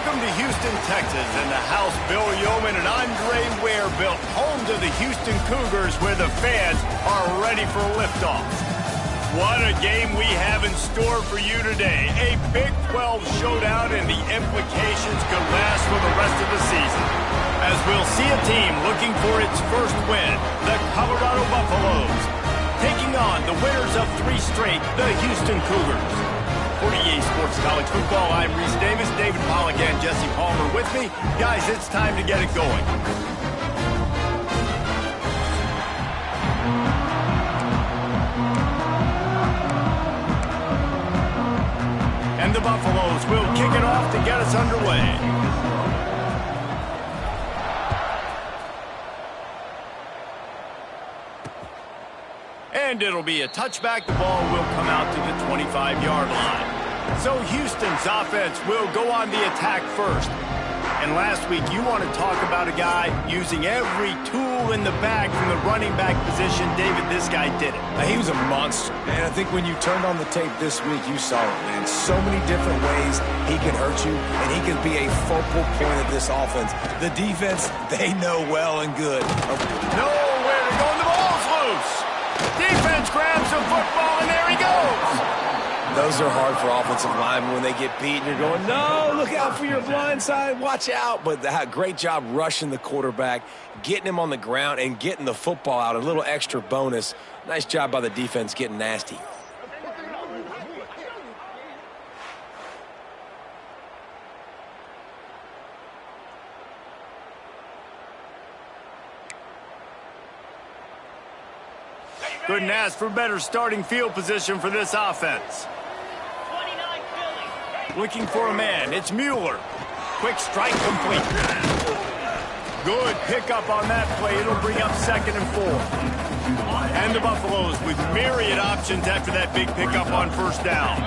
Welcome to Houston, Texas, and the house Bill Yeoman and Andre Ware built, home to the Houston Cougars, where the fans are ready for liftoff. What a game we have in store for you today. A Big 12 showdown, and the implications could last for the rest of the season. As we'll see a team looking for its first win, the Colorado Buffaloes, taking on the winners of 3 straight, the Houston Cougars. For EA Sports College Football, I'm Reese Davis, David Pollack, and Jesse Palmer with me. Guys, it's time to get it going. And the Buffaloes will kick it off to get us underway. And it'll be a touchback. The ball will come out to the 25-yard line. So Houston's offense will go on the attack first. And last week, you want to talk about a guy using every tool in the bag from the running back position. David, this guy did it. He was a monster, man. I think when you turned on the tape this week, you saw it, man. So many different ways he can hurt you, and he can be a focal point of this offense. The defense, they know well and good. Nowhere to go, and the ball's loose. Defense grabs the football, and there he goes. Those are hard for offensive linemen when they get beat, and you're going, no, look out for your blind side, watch out. But great job rushing the quarterback, getting him on the ground, and getting the football out. A little extra bonus. Nice job by the defense getting nasty. Couldn't ask for better starting field position for this offense. Looking for a man, it's Mueller. Quick strike complete. Good pickup on that play. It'll bring up 2nd and 4. And the Buffaloes with myriad options after that big pickup on 1st down.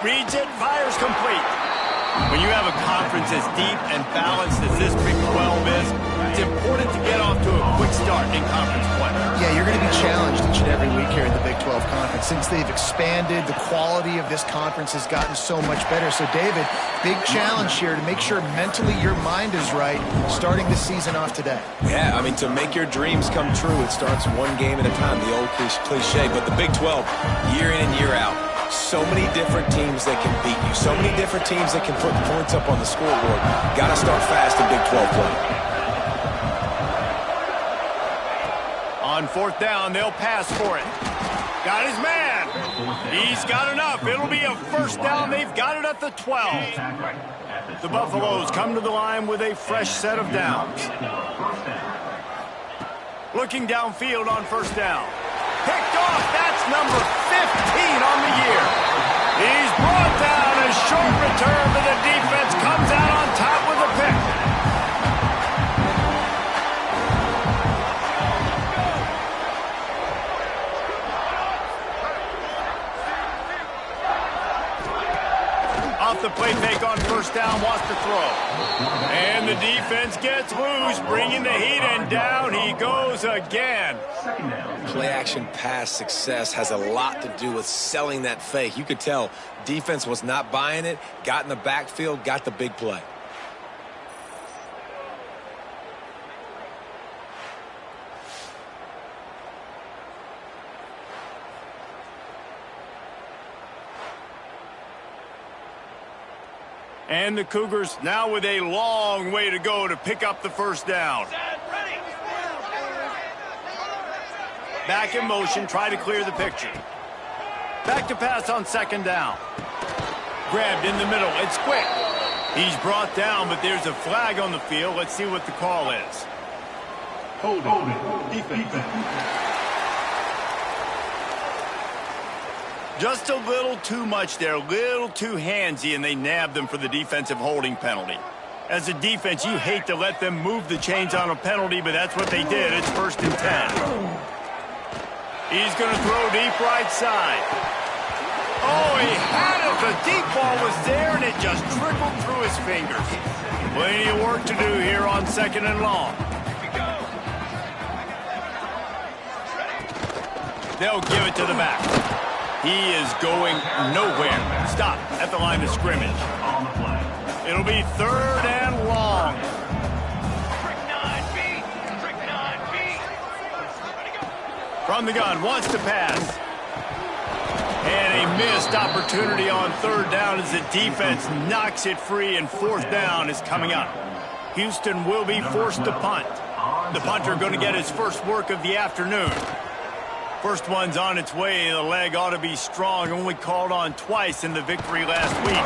Reads it, fires complete. When you have a conference as deep and balanced as this Big 12 is, it's important to get off to a quick start in conference play. Yeah, you're going to be challenged each and every week here in the Big 12 Conference. Since they've expanded, the quality of this conference has gotten so much better. So, David, big challenge here to make sure mentally your mind is right starting the season off today. Yeah, I mean, to make your dreams come true, it starts one game at a time, the old cliche. But the Big 12, year in and year out, so many different teams that can beat you, so many different teams that can put points up on the scoreboard. Got to start fast in Big 12 play. On 4th down, they'll pass for it. Got his man. He's got enough. It'll be a 1st down. They've got it at the 12. The Buffaloes come to the line with a fresh set of downs. Looking downfield on 1st down. Picked off. That's number 15 on the year. He's brought down. A short return, but the defense comes out on top with a pick. Off the play fake on 1st down, wants to throw. And the defense gets loose, bringing the heat, and down he goes again. Play action pass success has a lot to do with selling that fake. You could tell defense was not buying it, got in the backfield, got the big play. And the Cougars now with a long way to go to pick up the 1st down. Back in motion, try to clear the picture. Back to pass on 2nd down. Grabbed in the middle, it's quick. He's brought down, but there's a flag on the field. Let's see what the call is. Hold it. Defense. Just a little too much there, a little too handsy, and they nabbed them for the defensive holding penalty. As a defense, you hate to let them move the chains on a penalty, but that's what they did. It's 1st and 10. He's going to throw deep right side. Oh, he had it. The deep ball was there, and it just trickled through his fingers. Plenty of work to do here on 2nd and long. They'll give it to the back. He is going nowhere. Stop at the line of scrimmage. On the play. It'll be 3rd and long. From the gun, wants to pass. And a missed opportunity on 3rd down as the defense knocks it free, and 4th down is coming up. Houston will be forced to punt. The punter going to get his first work of the afternoon. First one's on its way. The leg ought to be strong. Only called on twice in the victory last week.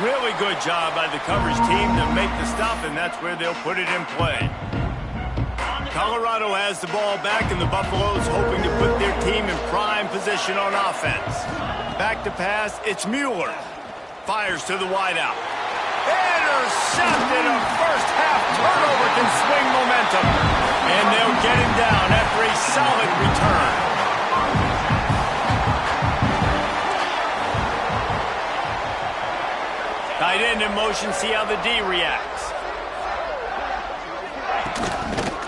Really good job by the coverage team to make the stop, and that's where they'll put it in play. Colorado has the ball back, and the Buffaloes hoping to put their team in prime position on offense. Back to pass, it's Mueller. Fires to the wideout. Intercepted. A first-half turnover can swing momentum. And they'll get him down after a solid return. Tight end in motion, see how the D reacts.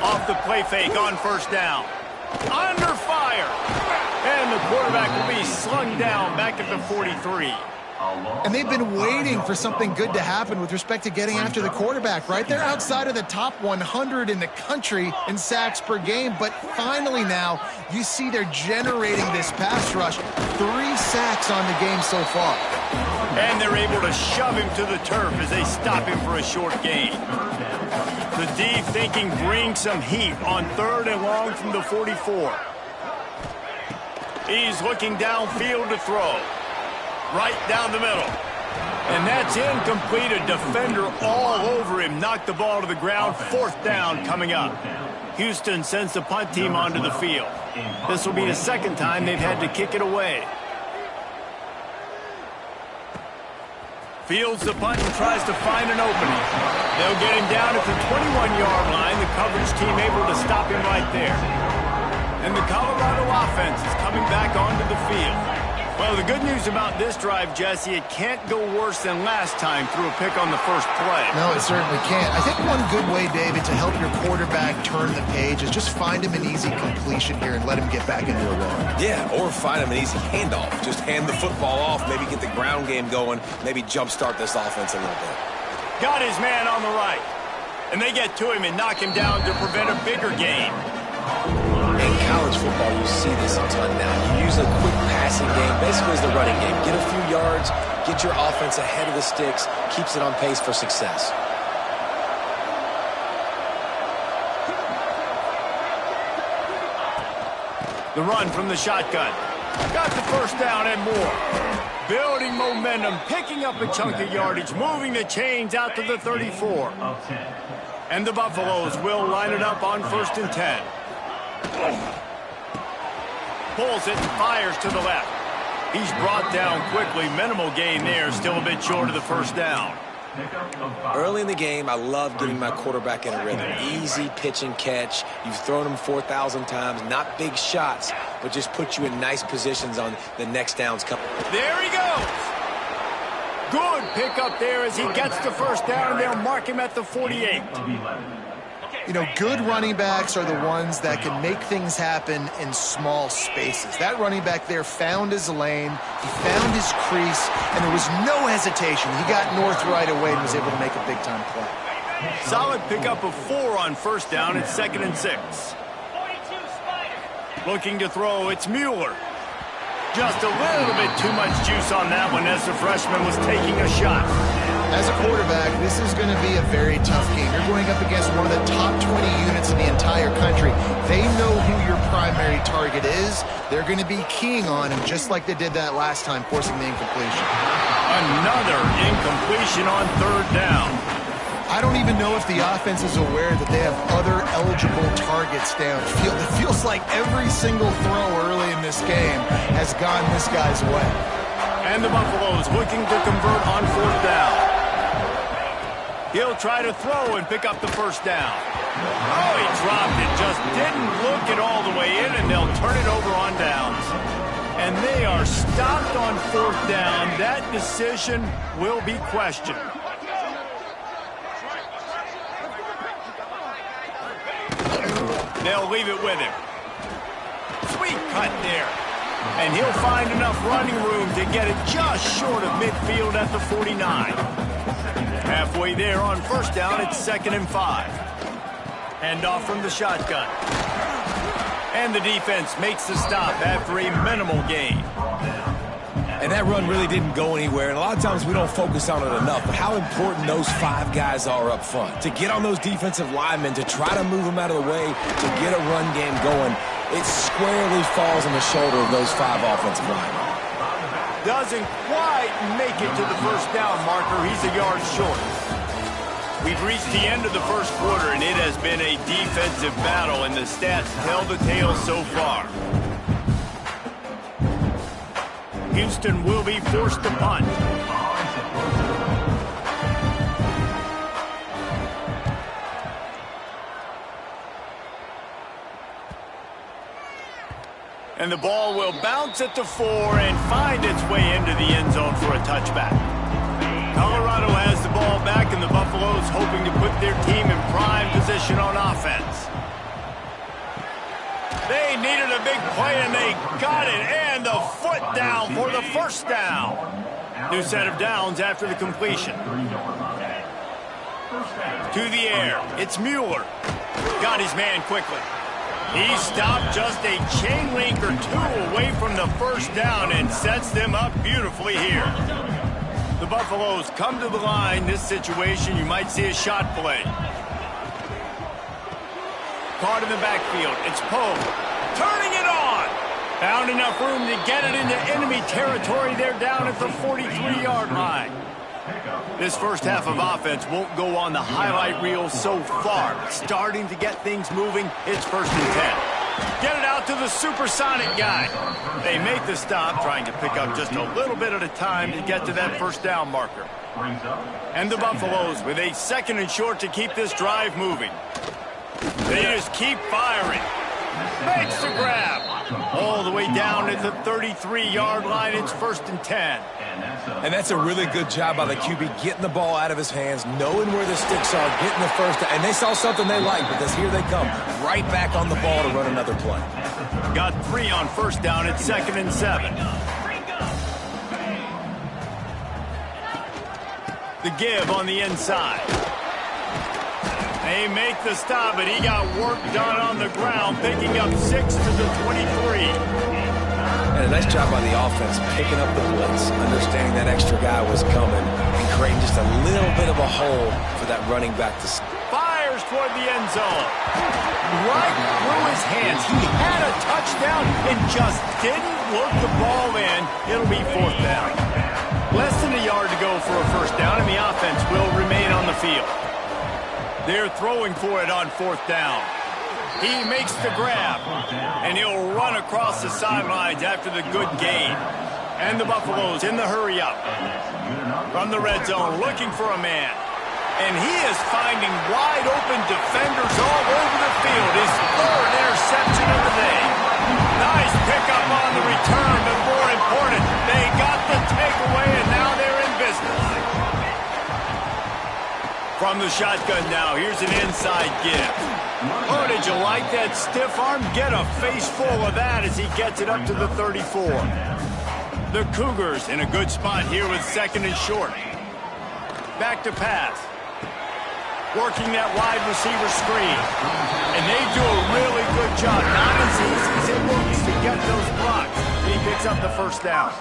Off the play fake on 1st down. Under fire. And the quarterback will be slung down back at the 43. And they've been waiting for something good to happen with respect to getting after the quarterback, right? They're outside of the top 100 in the country in sacks per game, but finally now you see they're generating this pass rush. 3 sacks on the game so far. And they're able to shove him to the turf as they stop him for a short gain. The D thinking bring some heat on 3rd and long from the 44. He's looking downfield to throw. Right down the middle. And that's incomplete. A defender all over him. Knocked the ball to the ground. 4th down coming up. Houston sends the punt team onto the field. This will be the 2nd time they've had to kick it away. Fields the punt and tries to find an opening. They'll get him down at the 21-yard line. The coverage team able to stop him right there. And the Colorado offense is coming back onto the field. Well, the good news about this drive, Jesse, it can't go worse than last time through a pick on the first play. No, it certainly can't. I think one good way, David, to help your quarterback turn the page is just find him an easy completion here and let him get back into a run. Yeah, or find him an easy handoff. Just hand the football off, maybe get the ground game going, maybe jumpstart this offense a little bit. Got his man on the right. And they get to him and knock him down to prevent a bigger gain. In college football, you see this a ton now. You use a quick passing game, basically as the running game. Get a few yards, get your offense ahead of the sticks, keeps it on pace for success. The run from the shotgun. Got the 1st down and more. Building momentum, picking up a chunk of yardage, moving the chains out to the 34. And the Buffaloes will line it up on 1st and 10. Pulls it, fires to the left. He's brought down quickly. Minimal gain there, still a bit short of the 1st down. Early in the game, I love getting my quarterback in a rhythm. Easy pitch and catch. You've thrown him 4,000 times. Not big shots, but just put you in nice positions on the next downs coming. There he goes. Good pickup there as he gets the 1st down, and they'll mark him at the 48. You know, good running backs are the ones that can make things happen in small spaces. That running back there found his lane, he found his crease, and there was no hesitation. He got north right away and was able to make a big-time play. Solid pickup of 4 on 1st down. It's 2nd and 6. Looking to throw, it's Mueller. Just a little bit too much juice on that one as the freshman was taking a shot. As a quarterback, this is going to be a very tough game. You're going up against one of the top 20 units in the entire country. They know who your primary target is. They're going to be keying on him just like they did that last time, forcing the incompletion. Another incompletion on 3rd down. I don't even know if the offense is aware that they have other eligible targets downfield. It feels like every single throw early in this game has gone this guy's way. And the Buffaloes looking to convert on 4th down. He'll try to throw and pick up the 1st down. Oh, he dropped it. Just didn't look it all the way in, and they'll turn it over on downs. And they are stopped on 4th down. That decision will be questioned. They'll leave it with him. Sweet cut there. And he'll find enough running room to get it just short of midfield at the 49. Halfway there on first down, it's 2nd and 5. Hand off from the shotgun. And the defense makes the stop after a minimal gain. And that run really didn't go anywhere, and a lot of times we don't focus on it enough, but how important those 5 guys are up front. To get on those defensive linemen, to try to move them out of the way, to get a run game going, it squarely falls on the shoulder of those 5 offensive linemen. Doesn't quite make it to the first down marker. He's a yard short. We've reached the end of the first quarter, and it has been a defensive battle, and the stats tell the tale so far. Houston will be forced to punt. And the ball will bounce at the 4 and find its way into the end zone for a touchback. Colorado has the ball back, and the Buffaloes hoping to put their team in prime position on offense. They needed a big play, and they got it, and the foot down for the first down. New set of downs after the completion. To the air, it's Mueller. Got his man quickly. He stopped just a chain link or 2 away from the first down and sets them up beautifully here. The Buffaloes come to the line. This situation, you might see a shot play. Caught in the backfield. It's Poe. Turning it on. Found enough room to get it into enemy territory. They're down at the 43-yard line. This first half of offense won't go on the highlight reel so far. Starting to get things moving. It's 1st and 10. Get it out to the supersonic guy. They make the stop, trying to pick up just a little bit at a time to get to that first down marker. And the Buffaloes with a 2nd and short to keep this drive moving. They just keep firing. Makes the grab. All the way down at the 33-yard line. It's 1st and 10. And that's a really good job by the QB, getting the ball out of his hands, knowing where the sticks are, getting the first. And they saw something they like, because here they come, right back on the ball to run another play. Got 3 on first down. It's 2nd and 7. The give on the inside. They make the stop, but he got work done on the ground, picking up 6 to the 23. And a nice job by the offense, picking up the blitz, understanding that extra guy was coming, and creating just a little bit of a hole for that running back to fires toward the end zone. Right through his hands. He had a touchdown and just didn't work the ball in. It'll be 4th down. Less than a yard to go for a first down, and the offense will remain on the field. They're throwing for it on 4th down. He makes the grab, and he'll run across the sidelines after the good gain. And the Buffaloes in the hurry-up. From the red zone, looking for a man. And he is finding wide-open defenders all over the field. His 3rd interception of the day. Nice pickup on the return, but more important, they got the takeaway, and now they're in business. From the shotgun now, here's an inside give. Oh, did you like that stiff arm? Get a face full of that as he gets it up to the 34. The Cougars in a good spot here with 2nd and short. Back to pass. Working that wide receiver screen. And they do a really good job. Not as easy as it looks to get those blocks. He picks up the first down.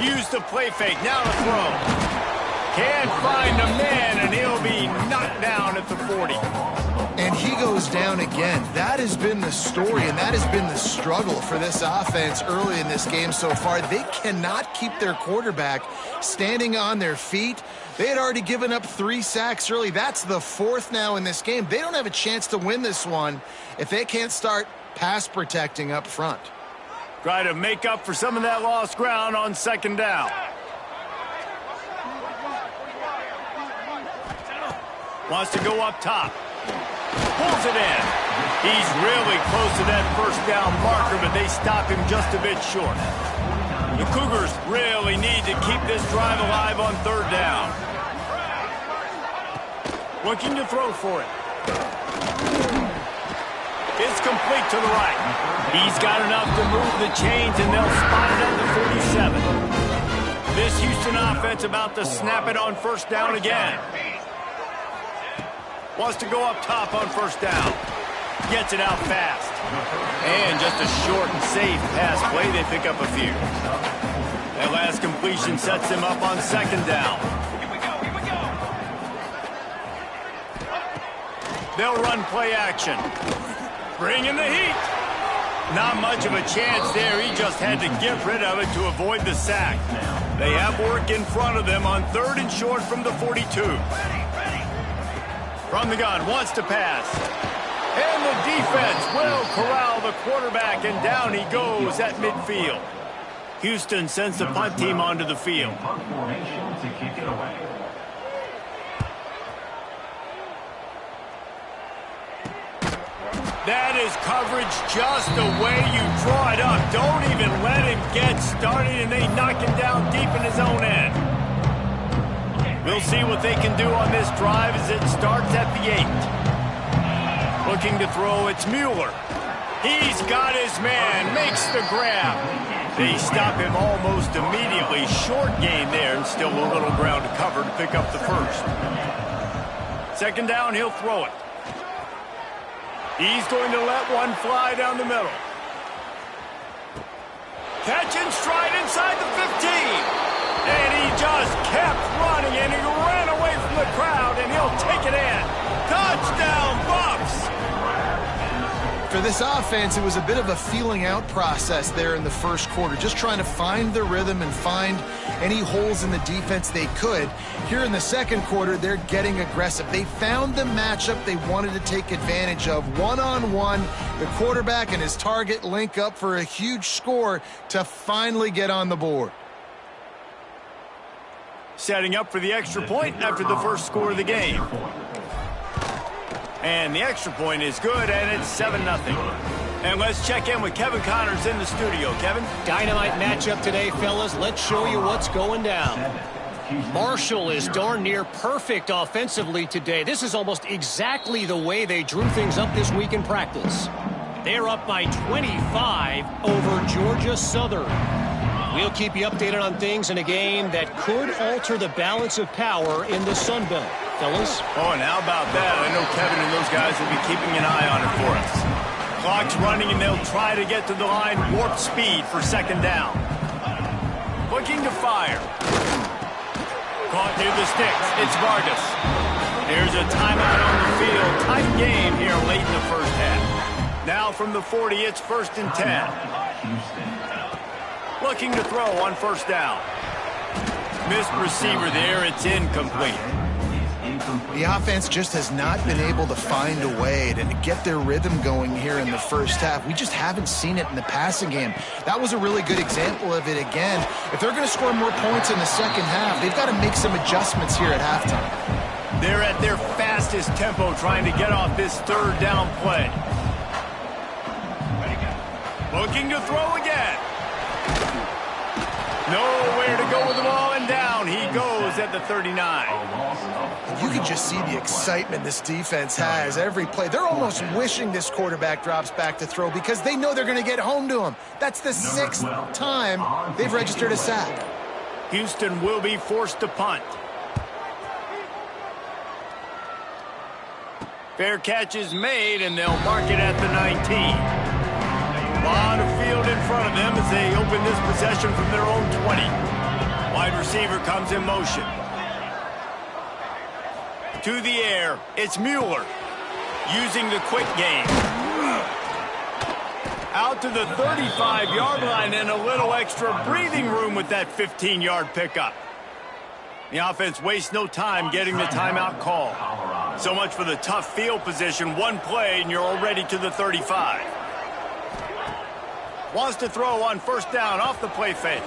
Use the play fake, now the throw. Can't find a man, and he'll be knocked down at the 40. And he goes down again. That has been the story, and that has been the struggle for this offense early in this game so far. They cannot keep their quarterback standing on their feet. They had already given up 3 sacks early. That's the 4th now in this game. They don't have a chance to win this one if they can't start pass protecting up front. Try to make up for some of that lost ground on 2nd down. Wants to go up top. Pulls it in. He's really close to that first down marker, but they stop him just a bit short. The Cougars really need to keep this drive alive on 3rd down. Looking to throw for it. It's complete to the right. He's got enough to move the chains, and they'll spot it at the 47. This Houston offense about to snap it on first down again. Wants to go up top on first down. Gets it out fast. And just a short and safe pass play. They pick up a few. That last completion sets them up on second down. They'll run play action. Bringing the heat. Not much of a chance there. He just had to get rid of it to avoid the sack. They have work in front of them on 3rd and short from the 42. From the gun, wants to pass. And the defense will corral the quarterback, and down he goes at midfield. Houston sends the punt team onto the field. That is coverage just the way you draw it up. Don't even let him get started, and they knock him down deep in his own end. We'll see what they can do on this drive as it starts at the 8. Looking to throw, it's Mueller. He's got his man, makes the grab. They stop him almost immediately. Short gain there, and still a little ground to cover to pick up the first. Second down, he'll throw it. He's going to let one fly down the middle. Catch and stride inside the 15. And he just kept running, and he ran away from the crowd, and he'll take it in. Touchdown, Bucks! For this offense, it was a bit of a feeling out process there in the first quarter, just trying to find the rhythm and find any holes in the defense they could. Here in the second quarter, they're getting aggressive. They found the matchup they wanted to take advantage of. One-on-one, the quarterback and his target link up for a huge score to finally get on the board. Setting up for the extra point after the first score of the game. And the extra point is good, and it's 7-0. And let's check in with Kevin Connors in the studio. Kevin? Dynamite matchup today, fellas. Let's show you what's going down. Marshall is darn near perfect offensively today. This is almost exactly the way they drew things up this week in practice. They're up by 25 over Georgia Southern. We'll keep you updated on things in a game that could alter the balance of power in the Sun Belt. Fellas? Oh, and how about that? I know Kevin and those guys will be keeping an eye on it for us. Clock's running, and they'll try to get to the line warp speed for second down. Looking to fire. Caught near the sticks. It's Vargas. There's a timeout on the field. Tight game here late in the first half. Now from the 40, it's 1st and 10. Looking to throw on first down. Missed receiver there. It's incomplete. The offense just has not been able to find a way to get their rhythm going here in the first half. We just haven't seen it in the passing game. That was a really good example of it again. If they're going to score more points in the second half, they've got to make some adjustments here at halftime. They're at their fastest tempo trying to get off this third down play. Looking to throw again. Nowhere to go with the ball, and down he goes at the 39. You can just see the excitement this defense has every play. They're almost wishing this quarterback drops back to throw because they know they're going to get home to him. That's the 6th time they've registered a sack. Houston will be forced to punt. Fair catch is made, and they'll mark it at the 19. A lot of field in front of them as they open this possession from their own 20. Wide receiver comes in motion. To the air, it's Mueller using the quick game. Out to the 35-yard line, and a little extra breathing room with that 15-yard pickup. The offense wastes no time getting the timeout call. So much for the tough field position. One play, and you're already to the 35. Wants to throw on first down off the play fake.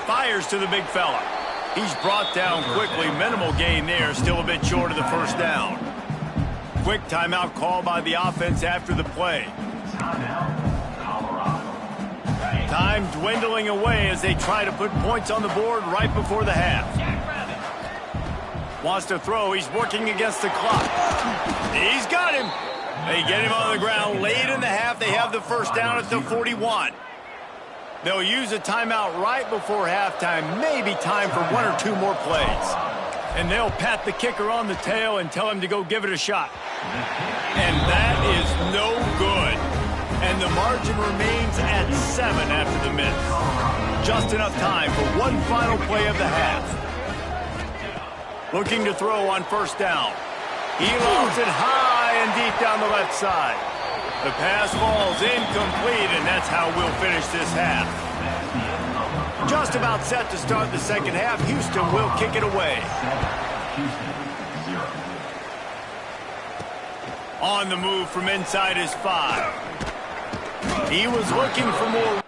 Fires to the big fella. He's brought down quickly. Minimal gain there. Still a bit short of the first down. Quick timeout call by the offense after the play. Time dwindling away as they try to put points on the board right before the half. Wants to throw. He's working against the clock. He's got him. They get him on the ground late in the half. They have the first down at the 41. They'll use a timeout right before halftime. Maybe time for one or two more plays. And they'll pat the kicker on the tail and tell him to go give it a shot. And that is no good. And the margin remains at 7 after the miss. Just enough time for one final play of the half. Looking to throw on first down. He lobs it high and deep down the left side. The pass falls incomplete, and that's how we'll finish this half. Just about set to start the second half. Houston will kick it away. On the move from inside his 5. He was looking for more.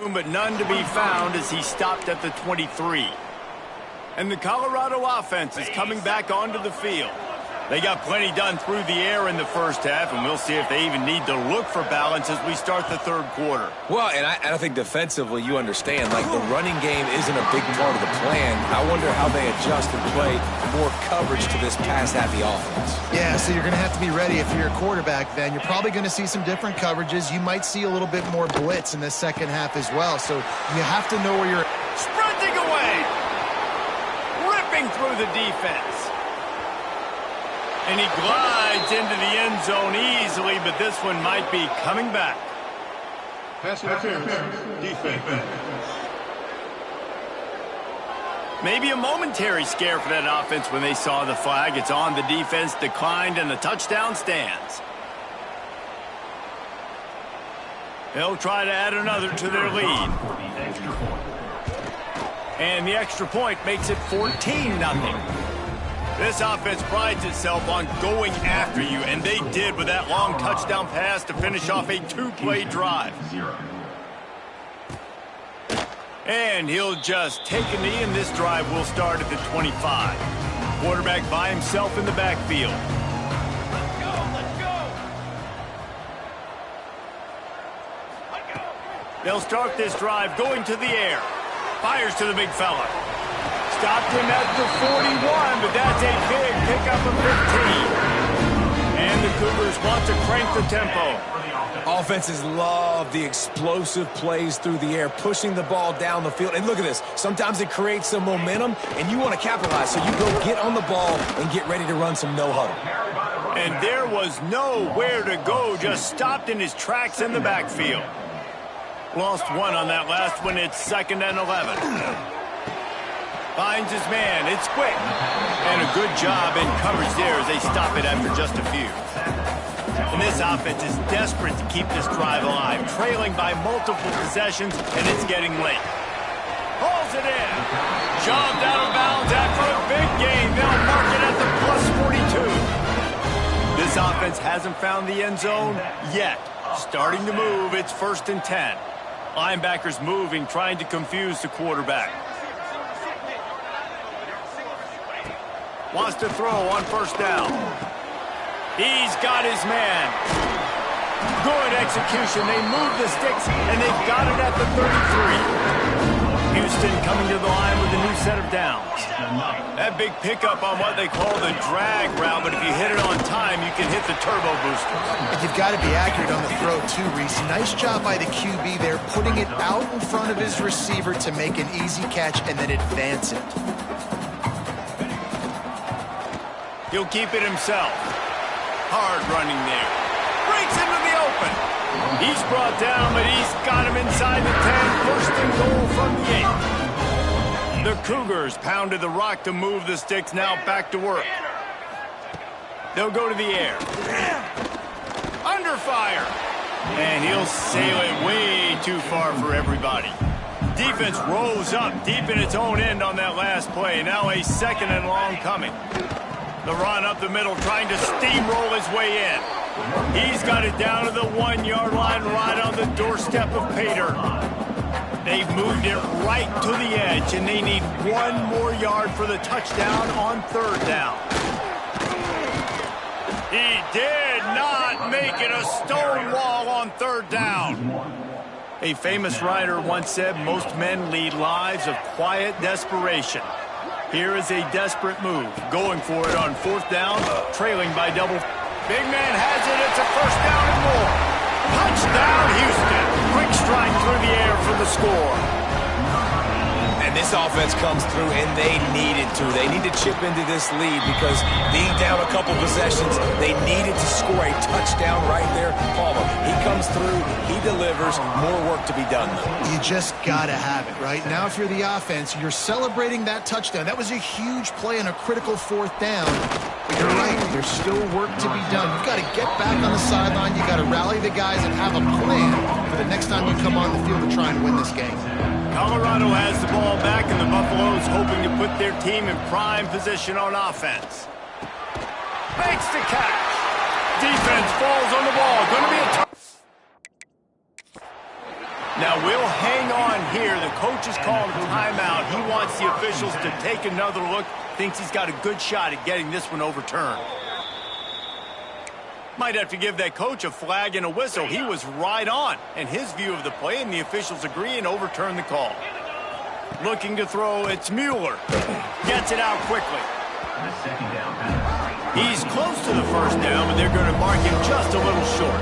But none to be found as he stopped at the 23. And the Colorado offense is coming back onto the field. They got plenty done through the air in the first half, and we'll see if they even need to look for balance as we start the third quarter. Well, and I think defensively, you understand, like the running game isn't a big part of the plan. I wonder how they adjust and play more coverage to this pass-happy offense. Yeah, so you're going to have to be ready if you're a quarterback then. You're probably going to see some different coverages. You might see a little bit more blitz in the second half as well. So you have to know where you're... Sprinting away! Ripping through the defense. And he glides into the end zone easily, but this one might be coming back. Pass interference. Defense. Maybe a momentary scare for that offense when they saw the flag. It's on. The defense declined, and the touchdown stands. They'll try to add another to their lead. And the extra point makes it 14-0. This offense prides itself on going after you, and they did with that long touchdown pass to finish off a two-play drive. And he'll just take a knee, and this drive will start at the 25. Quarterback by himself in the backfield. They'll start this drive going to the air. Fires to the big fella. Stopped him at the 41, but that's a big pickup of 15. And the Cougars want to crank the tempo. Offenses love the explosive plays through the air, pushing the ball down the field. And look at this. Sometimes it creates some momentum, and you want to capitalize. So you go get on the ball and get ready to run some no-huddle. And there was nowhere to go, just stopped in his tracks in the backfield. Lost one on that last one. It's 2nd and 11. Finds his man. It's quick. And a good job in coverage there as they stop it after just a few. And this offense is desperate to keep this drive alive, trailing by multiple possessions, and it's getting late. Pulls it in. Shoved out of bounds after a big gain. They'll mark it at the +42. This offense hasn't found the end zone yet. Starting to move. It's 1st and 10. Linebackers moving, trying to confuse the quarterback. Wants to throw on 1st down. He's got his man. Good execution. They move the sticks, and they've got it at the 33. Houston coming to the line with a new set of downs. That big pickup on what they call the drag route, but if you hit it on time, you can hit the turbo booster. And you've got to be accurate on the throw, too, Reese. Nice job by the QB there, putting it out in front of his receiver to make an easy catch and then advance it. He'll keep it himself. Hard running there. Breaks into the open. He's brought down, but he's got him inside the 10. 1st and goal from the 8. The Cougars pounded the rock to move the sticks. Now back to work. They'll go to the air. Under fire. And he'll sail it way too far for everybody. Defense rose up deep in its own end on that last play. Now a 2nd and long coming. The run up the middle, trying to steamroll his way in. He's got it down to the 1-yard line, right on the doorstep of Pater. They've moved it right to the edge, and they need 1 more yard for the touchdown on 3rd down. He did not make it a stone wall on 3rd down. A famous writer once said, most men lead lives of quiet desperation. Here is a desperate move, going for it on 4th down, trailing by double. Big man has it, it's a 1st down and more. Touchdown, Houston. Quick strike through the air for the score. And this offense comes through, and they needed to. They need to chip into this lead because being down a couple possessions, they needed to score a touchdown right there. Palmer, he comes through, he delivers. More work to be done, though. You just got to have it, right? Now, if you're the offense, you're celebrating that touchdown. That was a huge play on a critical 4th down. But you're right, there's still work to be done. You've got to get back on the sideline. You've got to rally the guys and have a plan for the next time you come on the field to try and win this game. Colorado has the ball back, and the Buffaloes hoping to put their team in prime position on offense. Makes the catch. Defense falls on the ball. Going to be a... Now will hang on here. The coach is calling a timeout. He wants the officials to take another look. Thinks he's got a good shot at getting this one overturned. Might have to give that coach a flag and a whistle. He was right on in his view of the play, and the officials agree and overturn the call. Looking to throw, it's Mueller. Gets it out quickly. He's close to the first down, but they're going to mark him just a little short.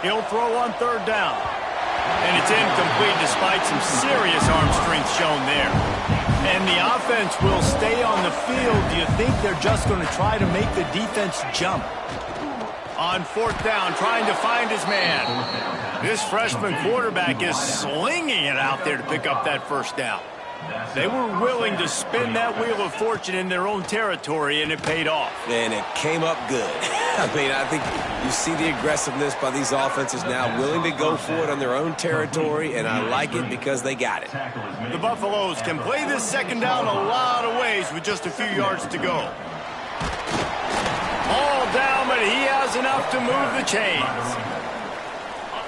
He'll throw on third down. And it's incomplete despite some serious arm strength shown there. And the offense will stay on the field. Do you think they're just going to try to make the defense jump? On fourth down, trying to find his man. This freshman quarterback is slinging it out there to pick up that first down. They were willing to spin that wheel of fortune in their own territory, and it paid off. And it came up good. I mean, I think you see the aggressiveness by these offenses now, willing to go for it on their own territory, and I like it because they got it. The Buffaloes can play this second down a lot of ways with just a few yards to go. All down, but he has enough to move the chains.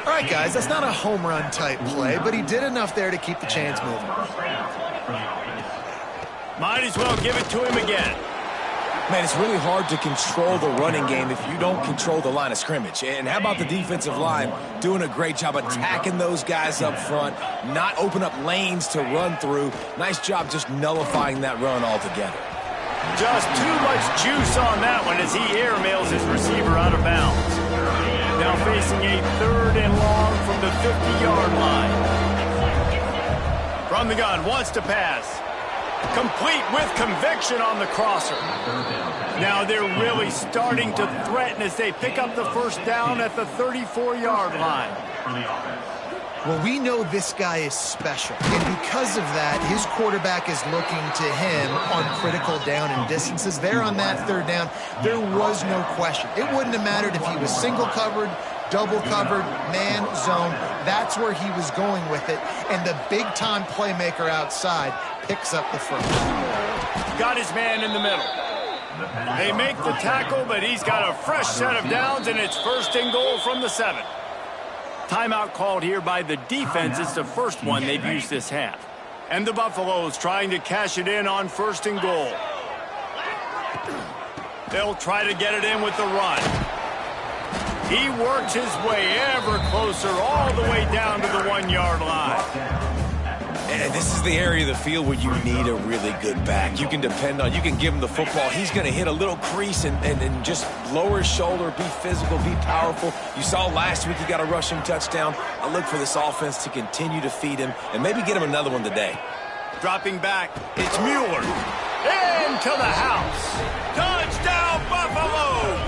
All right, guys, that's not a home run type play, but he did enough there to keep the chains moving. Might as well give it to him again. Man, it's really hard to control the running game if you don't control the line of scrimmage. And how about the defensive line doing a great job attacking those guys up front, not open up lanes to run through. Nice job just nullifying that run altogether. Just too much juice on that one as he airmails his receiver out of bounds. Now facing a third and long from the 50-yard line. From the gun, wants to pass. Complete with conviction on the crosser. Now they're really starting to threaten as they pick up the first down at the 34-yard line. Well, we know this guy is special, and because of that, his quarterback is looking to him on critical down and distances. There on that third down, there was no question. It wouldn't have mattered if he was single covered, double covered, man, zone. That's where he was going with it, and the big-time playmaker outside picks up the first. Got his man in the middle. They make the tackle, but he's got a fresh set of downs, and it's first and goal from the 7. Timeout called here by the defense. It's the first one they've used this half. And the Buffaloes trying to cash it in on first and goal. They'll try to get it in with the run. He works his way ever closer all the way down to the 1-yard line. And this is the area of the field where you need a really good back. You can depend on, you can give him the football. He's going to hit a little crease and just lower his shoulder, be physical, be powerful. You saw last week he got a rushing touchdown. I look for this offense to continue to feed him and maybe get him another one today. Dropping back, it's Mueller. Into the house. Touchdown, Buffaloes!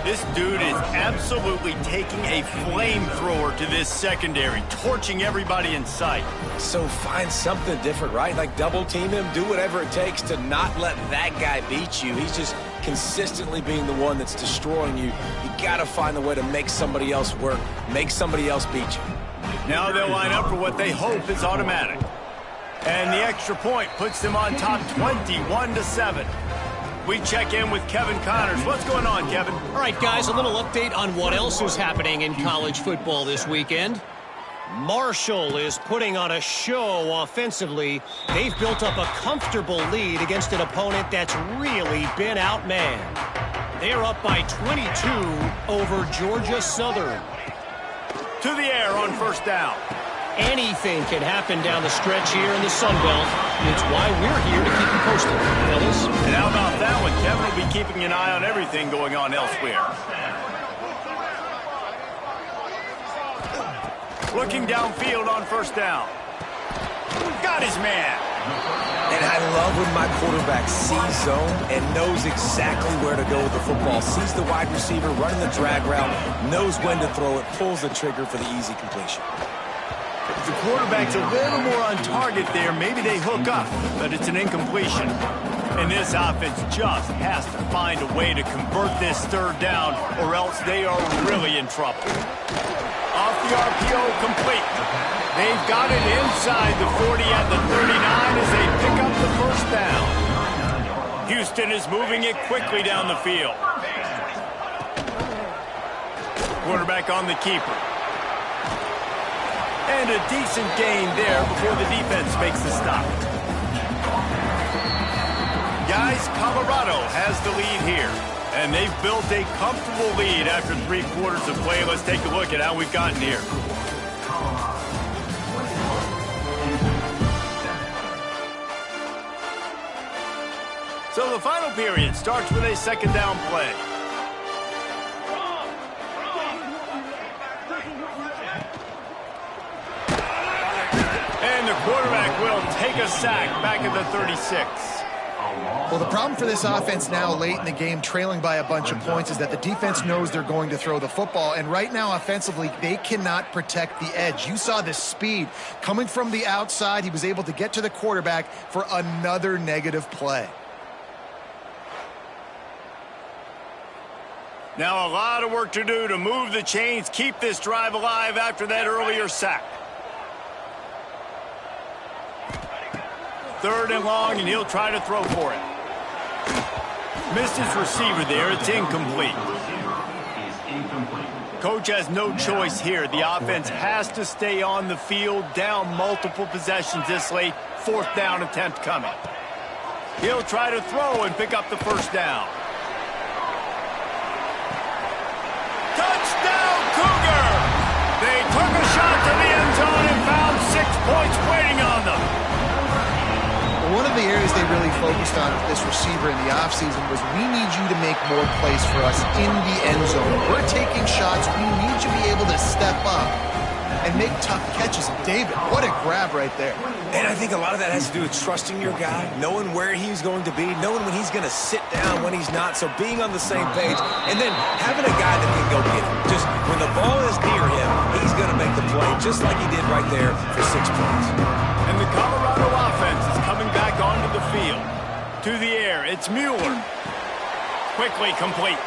This dude is absolutely taking a flamethrower to this secondary, torching everybody in sight. So find something different, right? Like double team him, do whatever it takes to not let that guy beat you. He's just consistently being the one that's destroying you. You got to find a way to make somebody else work, make somebody else beat you. Now they'll line up for what they hope is automatic. And the extra point puts them on top 21-7. We check in with Kevin Connors. What's going on, Kevin? All right, guys, a little update on what else is happening in college football this weekend. Marshall is putting on a show offensively. They've built up a comfortable lead against an opponent that's really been outmanned. They're up by 22 over Georgia Southern. To the air on first down. Anything can happen down the stretch here in the Sun Belt. It's why we're here to keep you posted, fellas. And how about that one? Kevin will be keeping an eye on everything going on elsewhere. Looking downfield on first down. Got his man. And I love when my quarterback sees zone and knows exactly where to go with the football. Sees the wide receiver running the drag route, knows when to throw it, pulls the trigger for the easy completion. If the quarterback's a little more on target there, maybe they hook up, but it's an incompletion. And this offense just has to find a way to convert this third down, or else they are really in trouble. Off the RPO, complete. They've got it inside the 40 at the 39 as they pick up the first down. Houston is moving it quickly down the field. Quarterback on the keeper. And a decent gain there before the defense makes the stop. Guys, Colorado has the lead here. And they've built a comfortable lead after 3 quarters of play. Let's take a look at how we've gotten here. So the final period starts with a second down play. And the quarterback will take a sack back at the 36. Well, the problem for this offense now late in the game, trailing by a bunch of points, is that the defense knows they're going to throw the football. And right now, offensively, they cannot protect the edge. You saw the speed coming from the outside. He was able to get to the quarterback for another negative play. Now a lot of work to do to move the chains, keep this drive alive after that earlier sack. 3rd and long, and he'll try to throw for it. Missed his receiver there. It's incomplete. Coach has no choice here. The offense has to stay on the field, down multiple possessions this late. 4th down attempt coming. He'll try to throw and pick up the first down. Touchdown, Cougar! They took a shot to the end zone and found 6 points waiting on them. One of the areas they really focused on with this receiver in the offseason was, we need you to make more plays for us in the end zone. We're taking shots. We need you to be able to step up and make tough catches. And David, what a grab right there. And I think a lot of that has to do with trusting your guy, knowing where he's going to be, knowing when he's going to sit down, when he's not. So being on the same page, and then having a guy that can go get him. Just when the ball is near him, he's going to make the play, just like he did right there for 6 points. And the Colorado offense is coming back onto the field. To the air, it's Mueller. Quickly complete.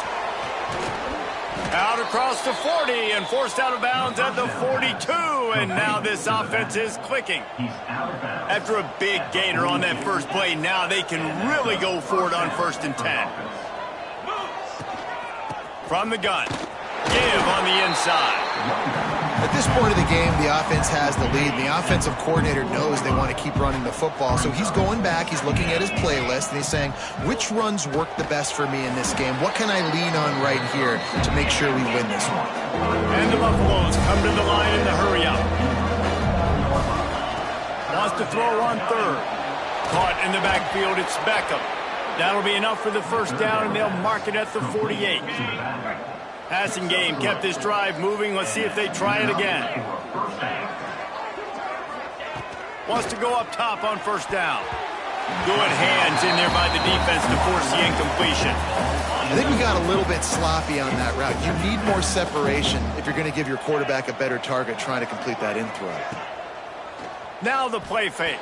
Out across the 40 and forced out of bounds at the 42. And now this offense is clicking. After a big gainer on that first play, now they can really go for it on 1st and 10. From the gun. Give on the inside. At this point of the game, the offense has the lead. The offensive coordinator knows they want to keep running the football. So he's going back, he's looking at his playlist, and he's saying, which runs work the best for me in this game? What can I lean on right here to make sure we win this one? And the Buffaloes come to the line in the hurry up. Wants to throw on 3rd. Caught in the backfield, it's Beckham. That'll be enough for the first down, and they'll mark it at the 48. Passing game kept this drive moving. Let's see if they try it again. Wants to go up top on 1st down. Good hands in there by the defense to force the incompletion. I think we got a little bit sloppy on that route. You need more separation if you're going to give your quarterback a better target trying to complete that in throw. Now the play fake.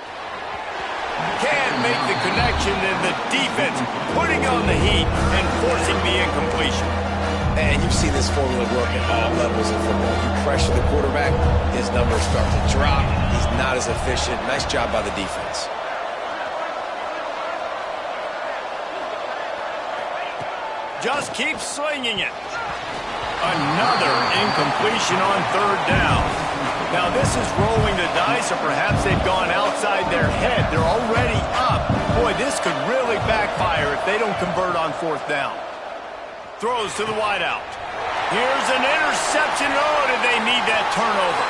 Can't make the connection, and the defense putting on the heat and forcing the incompletion. And you've seen this formula work at all levels of football. You pressure the quarterback, his numbers start to drop. He's not as efficient. Nice job by the defense. Just keep slinging it. Another incompletion on 3rd down. Now this is rolling the dice, or perhaps they've gone outside their head. They're already up. Boy, this could really backfire if they don't convert on 4th down. Throws to the wideout. Here's an interception. Oh, did they need that turnover?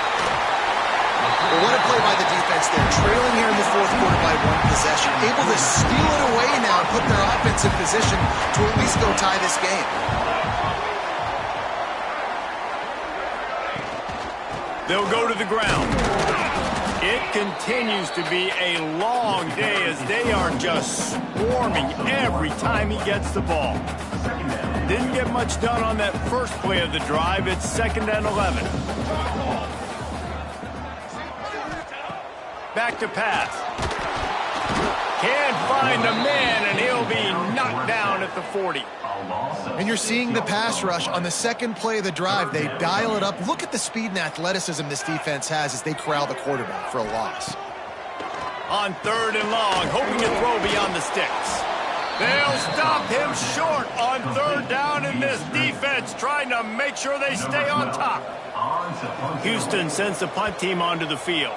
Well, what a play by the defense there. Trailing here in the 4th quarter by 1 possession. Able to steal it away now and put their offense in position to at least go tie this game. They'll go to the ground. It continues to be a long day as they are just swarming every time he gets the ball. Didn't get much done on that first play of the drive. It's 2nd and 11. Back to pass. Can't find a man, and he'll be knocked down at the 40. And you're seeing the pass rush on the 2nd play of the drive. They dial it up. Look at the speed and athleticism this defense has as they corral the quarterback for a loss. On 3rd and long, hoping to throw beyond the sticks. They'll stop him short on 3rd down, and this defense defense trying to make sure they stay on top. Houston sends the punt team onto the field.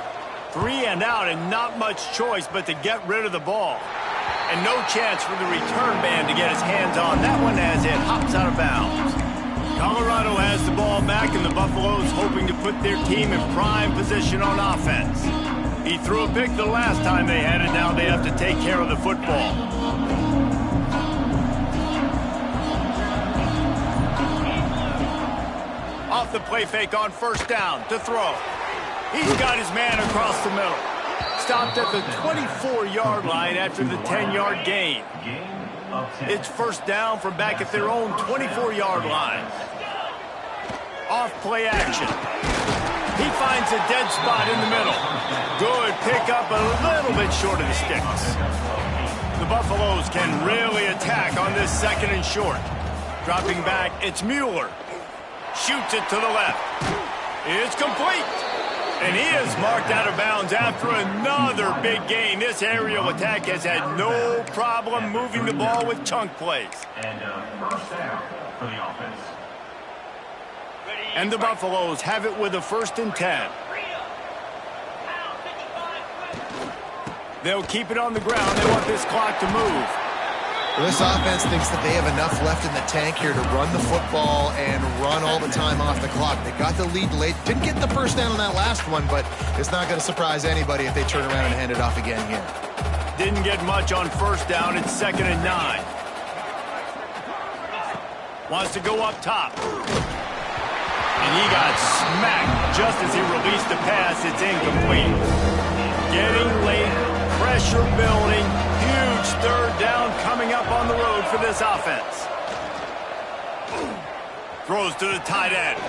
3 and out and not much choice but to get rid of the ball. And no chance for the return man to get his hands on that one as it hops out of bounds. Colorado has the ball back, and the Buffaloes hoping to put their team in prime position on offense. He threw a pick the last time they had it. Now they have to take care of the football. Off the play fake on first down to throw. He's got his man across the middle. Stopped at the 24-yard line after the 10-yard gain. It's first down from back at their own 24-yard line. Off play action. He finds a dead spot in the middle. Good pickup, a little bit short of the sticks. The Buffaloes can really attack on this second and short. Dropping back, it's Mueller. Shoots it to the left. It's complete. And he is marked out of bounds after another big gain. This aerial attack has had no problem moving the ball with chunk plays. And first down for the offense. And the Buffaloes have it with a 1st and 10. They'll keep it on the ground. They want this clock to move. Well, this offense thinks that they have enough left in the tank here to run the football and run all the time off the clock. They got the lead late. Didn't get the first down on that last one, but it's not going to surprise anybody if they turn around and hand it off again here. Didn't get much on first down. It's 2nd and 9. Wants to go up top. And he got smacked just as he released the pass. It's incomplete. Getting late, pressure building, huge 3rd down coming up on the road for this offense. Throws to the tight end.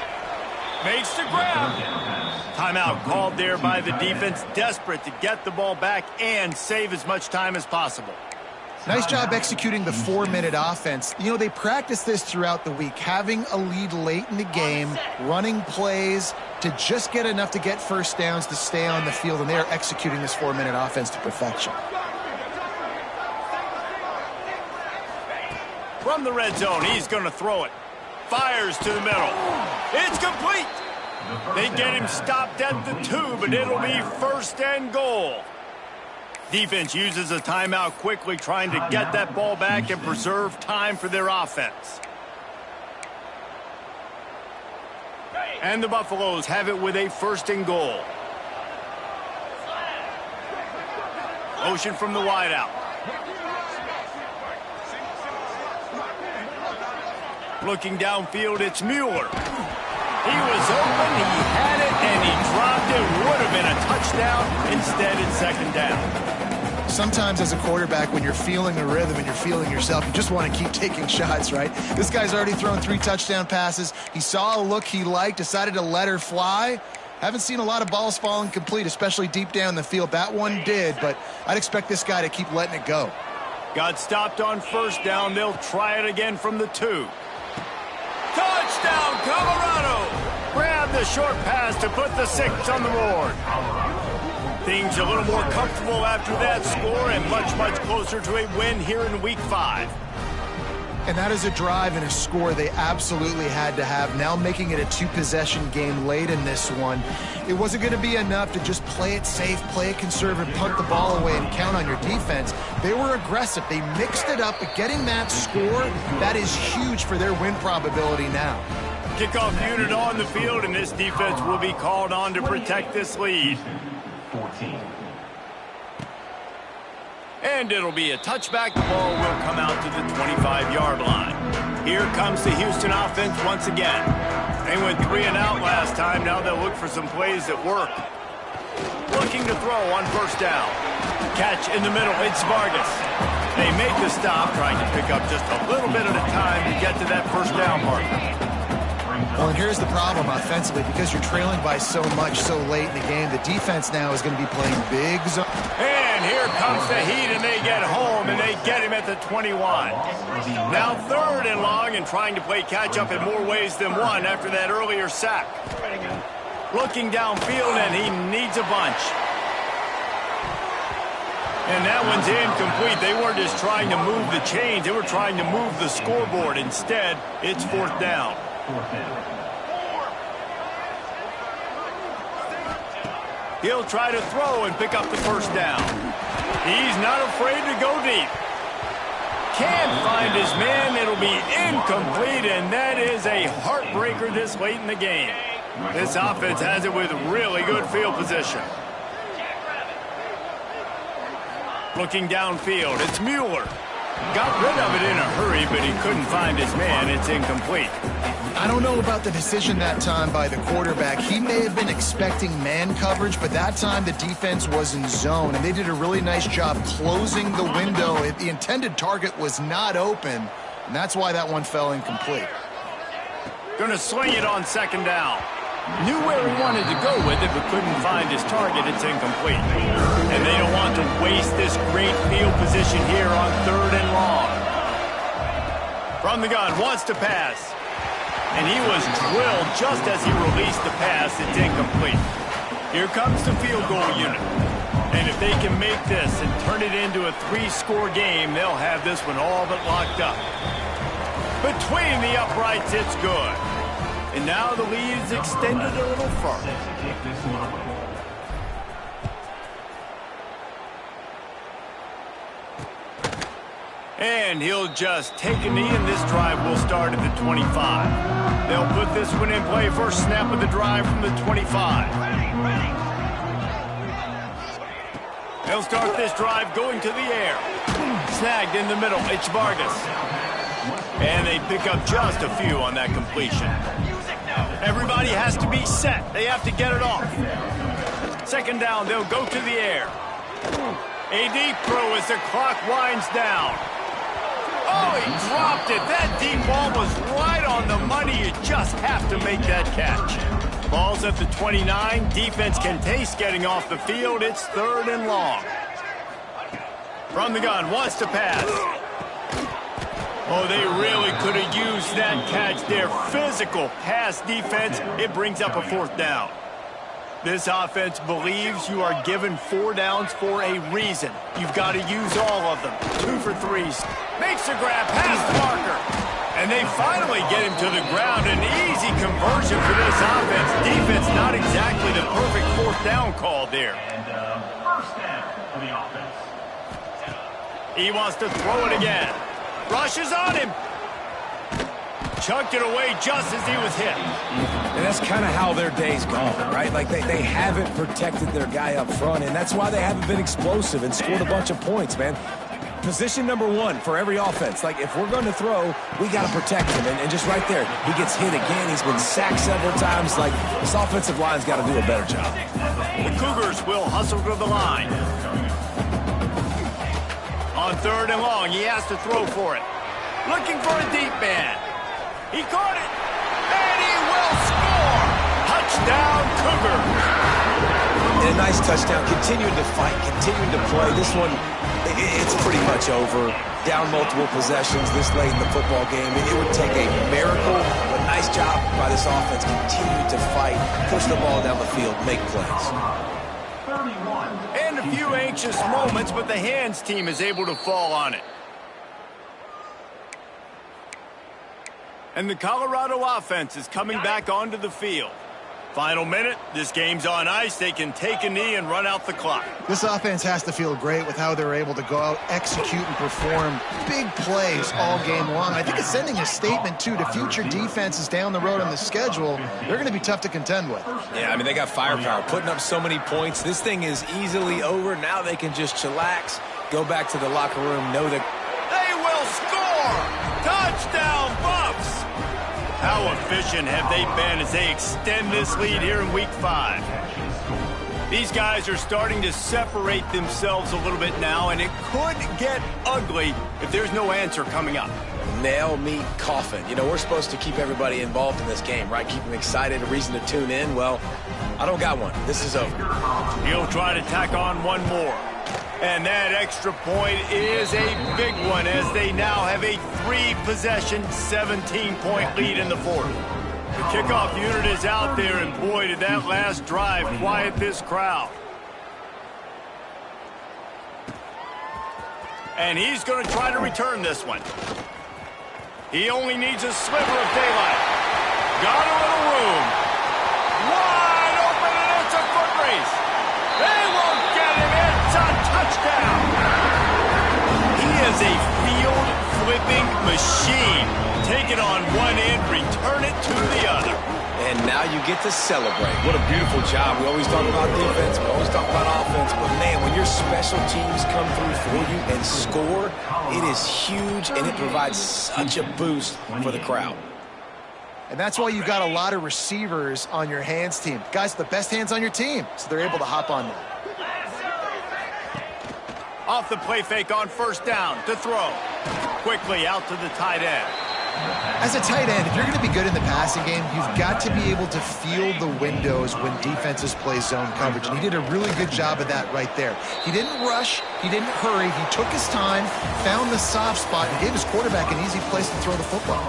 Makes the grab. Timeout called there by the defense, desperate to get the ball back and save as much time as possible. Nice job executing the 4-minute offense. You know, they practice this throughout the week, having a lead late in the game, running plays to just get enough to get first downs to stay on the field, and they are executing this 4-minute offense to perfection. From the red zone, he's going to throw it. Fires to the middle. It's complete. They get him stopped at the 2, but it'll be 1st and goal. Defense uses a timeout quickly, trying to get that ball back and preserve time for their offense. And the Buffaloes have it with a 1st and goal. Motion from the wideout. Looking downfield, it's Mueller. He was open, he had it, and he dropped it. Would have been a touchdown. Instead, it's 2nd down. Sometimes as a quarterback, when you're feeling the rhythm and you're feeling yourself, you just want to keep taking shots, right? This guy's already thrown 3 touchdown passes. He saw a look he liked, decided to let her fly. Haven't seen a lot of balls falling complete, especially deep down the field. That one did, but I'd expect this guy to keep letting it go. Got stopped on first down. They'll try it again from the 2. Touchdown, Colorado! Grab the short pass to put the 6 on the board. Things a little more comfortable after that score and much, much closer to a win here in Week 5. And that is a drive and a score they absolutely had to have. Now making it a 2-possession game late in this one. It wasn't going to be enough to just play it safe, play it conservative, punt the ball away, and count on your defense. They were aggressive. They mixed it up, but getting that score, that is huge for their win probability now. Kickoff unit on the field, and this defense will be called on to protect this lead. 14. And it'll be a touchback. The ball will come out to the 25-yard line. Here comes the Houston offense once again. They went 3 and out last time. Now they'll look for some plays that work. Looking to throw on first down. Catch in the middle. It's Vargas. They make the stop, trying to pick up just a little bit at a time to get to that first down mark. Well, and here's the problem offensively. Because you're trailing by so much so late in the game, the defense now is going to be playing big zone. And here comes the heat, and they get home, and they get him at the 21. Now 3rd and long, and trying to play catch-up in more ways than one after that earlier sack. Looking downfield, and he needs a bunch. And that one's incomplete. They weren't just trying to move the chains. They were trying to move the scoreboard. Instead, it's fourth down. He'll try to throw and pick up the first down. He's not afraid to go deep. Can't find his man. It'll be incomplete, and that is a heartbreaker this late in the game. This offense has it with really good field position. Looking downfield, it's Mueller. Got rid of it in a hurry, but he couldn't find his man. It's incomplete. I don't know about the decision that time by the quarterback. He may have been expecting man coverage, but that time the defense was in zone, and they did a really nice job closing the window. The intended target was not open, and that's why that one fell incomplete. Going to swing it on second down. Knew where he wanted to go with it, but couldn't find his target. It's incomplete. And they don't want to waste this great field position here on third and long. From the gun, wants to pass. And he was drilled just as he released the pass. It's incomplete. Here comes the field goal unit. And if they can make this and turn it into a 3-score game, they'll have this one all but locked up. Between the uprights, it's good. And now the lead is extended a little further. And he'll just take a knee, and this drive will start at the 25. They'll put this one in play. First snap of the drive from the 25. They'll start this drive going to the air. Snagged in the middle. It's Vargas. And they pick up just a few on that completion. Everybody has to be set. They have to get it off. Second down, they'll go to the air. A deep throw as the clock winds down. Oh, he dropped it. That deep ball was right on the money. You just have to make that catch. Ball's at the 29. Defense can taste getting off the field. It's third and long. From the gun, wants to pass. Oh, they really could have used that catch there. Physical pass defense. It brings up a fourth down. This offense believes you are given 4 downs for a reason. You've got to use all of them. 2 for 3s. Makes the grab past the marker. And they finally get him to the ground. An easy conversion for this offense. Defense not exactly the perfect fourth down call there. And first down for the offense. He wants to throw it again. Rushes on him. Chucked it away just as he was hit. And that's kind of how their day's gone, right? Like they haven't protected their guy up front, and that's why they haven't been explosive and scored a bunch of points, man. Position number 1 for every offense. Like, if we're going to throw, we got to protect him. And just right there, he gets hit again. He's been sacked several times. Like, this offensive line's got to do a better job. The Cougars will hustle to the line. On third and long, he has to throw for it. Looking for a deep man. He caught it, and he will score! Touchdown, Cougars! And a nice touchdown, continuing to fight, continuing to play. This one, it's pretty much over. Down multiple possessions this late in the football game. It would take a miracle, but nice job by this offense. Continue to fight, push the ball down the field, make plays. And a few anxious moments, but the hands team is able to fall on it. And the Colorado offense is coming back onto the field. Final minute, this game's on ice. They can take a knee and run out the clock. This offense has to feel great with how they're able to go out, execute, and perform big plays all game long. I think it's sending a statement, too, to future defenses down the road on the schedule. They're going to be tough to contend with. Yeah, I mean, they got firepower, putting up so many points. This thing is easily over. Now they can just chillax, go back to the locker room, know that they will score! Touchdown, Buffs! How efficient have they been as they extend this lead here in Week 5? These guys are starting to separate themselves a little bit now, and it could get ugly if there's no answer coming up. Nail me coffin. You know, we're supposed to keep everybody involved in this game, right? Keep them excited, a reason to tune in. Well, I don't got one. This is over. He'll try to tack on one more. And that extra point is a big one as they now have a 3-possession, 17-point lead in the fourth. The kickoff unit is out there, and boy, did that last drive quiet this crowd. And he's going to try to return this one. He only needs a sliver of daylight. Got a little room. Wide open, and it's a foot race. They won't get him. It's a touchdown. He is a field-flipping machine. Take it on one end, return it to the other. And now you get to celebrate. What a beautiful job. We always talk about defense. We always talk about offense. But, man, when your special teams come through for you and score, it is huge, and it provides such a boost for the crowd. And that's why you've got a lot of receivers on your hands team. Guys, the best hands on your team, so they're able to hop on that. Off the play fake on first down to throw. Quickly out to the tight end. As a tight end, if you're going to be good in the passing game, you've got to be able to feel the windows when defenses play zone coverage. And he did a really good job of that right there. He didn't rush. He didn't hurry. He took his time, found the soft spot, and gave his quarterback an easy place to throw the football.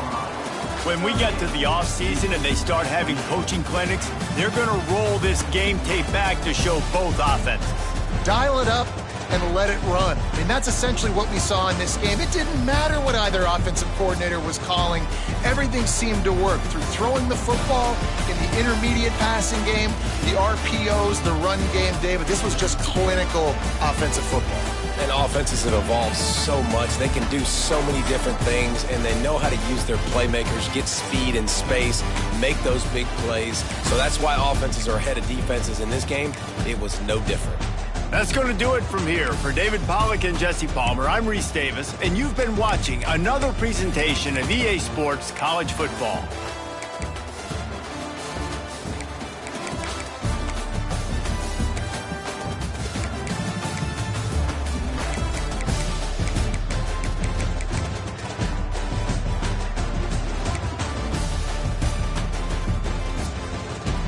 When we get to the offseason and they start having coaching clinics, they're going to roll this game tape back to show both offenses. Dial it up and let it run. I mean, that's essentially what we saw in this game. It didn't matter what either offensive coordinator was calling. Everything seemed to work through throwing the football in the intermediate passing game, the RPOs, the run game, David. This was just clinical offensive football. And offenses have evolved so much. They can do so many different things, and they know how to use their playmakers, get speed and space, make those big plays. So that's why offenses are ahead of defenses in this game. It was no different. That's going to do it from here. For David Pollack and Jesse Palmer, I'm Reese Davis, and you've been watching another presentation of EA Sports College Football.